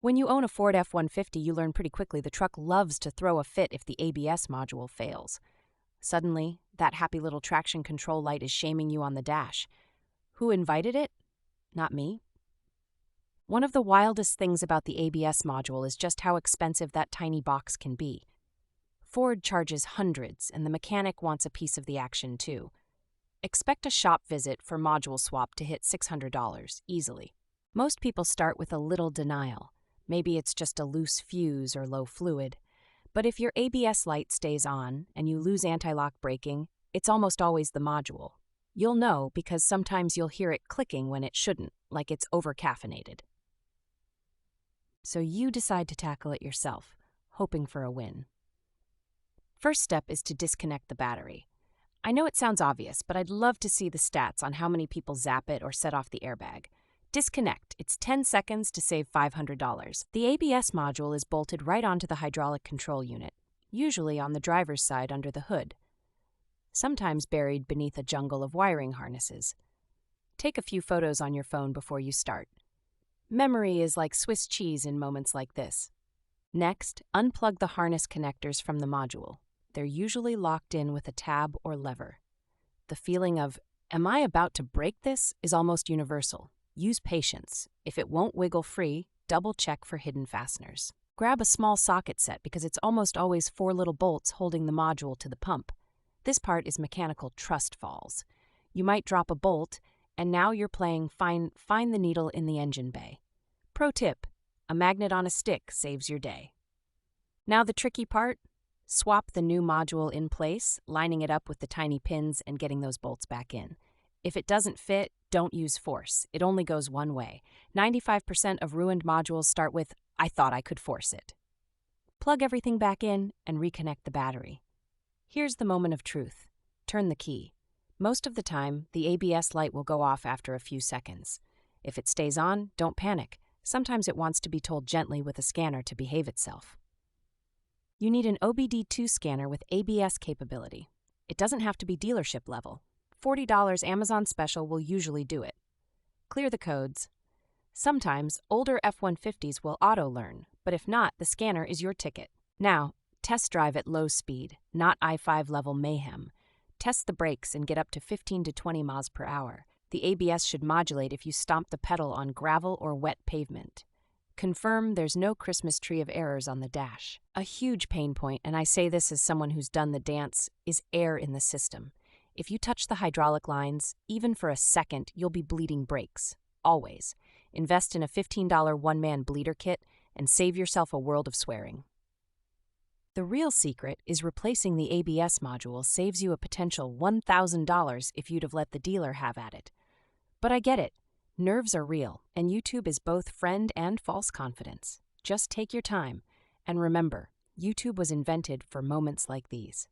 When you own a Ford F-150, you learn pretty quickly the truck loves to throw a fit if the ABS module fails. Suddenly, that happy little traction control light is shaming you on the dash. Who invited it? Not me. One of the wildest things about the ABS module is just how expensive that tiny box can be. Ford charges hundreds, and the mechanic wants a piece of the action too. Expect a shop visit for module swap to hit $600 easily. Most people start with a little denial. Maybe it's just a loose fuse or low fluid. But if your ABS light stays on and you lose anti-lock braking, it's almost always the module. You'll know because sometimes you'll hear it clicking when it shouldn't, like it's over-caffeinated. So you decide to tackle it yourself, hoping for a win. First step is to disconnect the battery. I know it sounds obvious, but I'd love to see the stats on how many people zap it or set off the airbag. Disconnect. It's 10 seconds to save $500. The ABS module is bolted right onto the hydraulic control unit, usually on the driver's side under the hood, sometimes buried beneath a jungle of wiring harnesses. Take a few photos on your phone before you start. Memory is like Swiss cheese in moments like this. Next, unplug the harness connectors from the module. They're usually locked in with a tab or lever. The feeling of, am I about to break this, is almost universal. Use patience. If it won't wiggle free, double-check for hidden fasteners. Grab a small socket set because it's almost always 4 little bolts holding the module to the pump. This part is mechanical trust falls. You might drop a bolt, and now you're playing find the needle in the engine bay. Pro tip, a magnet on a stick saves your day. Now the tricky part, swap the new module in place, lining it up with the tiny pins and getting those bolts back in. If it doesn't fit, don't use force. It only goes one way. 95% of ruined modules start with, I thought I could force it. Plug everything back in and reconnect the battery. Here's the moment of truth. Turn the key. Most of the time, the ABS light will go off after a few seconds. If it stays on, don't panic. Sometimes it wants to be told gently with a scanner to behave itself. You need an OBD2 scanner with ABS capability. It doesn't have to be dealership level. $40 Amazon special will usually do it. Clear the codes. Sometimes, older F-150s will auto-learn, but if not, the scanner is your ticket. Now, test drive at low speed, not I-5 level mayhem. Test the brakes and get up to 15 to 20 miles per hour. The ABS should modulate if you stomp the pedal on gravel or wet pavement. Confirm there's no Christmas tree of errors on the dash. A huge pain point, and I say this as someone who's done the dance, is air in the system. If you touch the hydraulic lines, even for a second, you'll be bleeding brakes. Always. Invest in a $15 one-man bleeder kit and save yourself a world of swearing. The real secret is replacing the ABS module saves you a potential $1,000 if you'd have let the dealer have at it. But I get it. Nerves are real, and YouTube is both friend and false confidence. Just take your time. And remember, YouTube was invented for moments like these.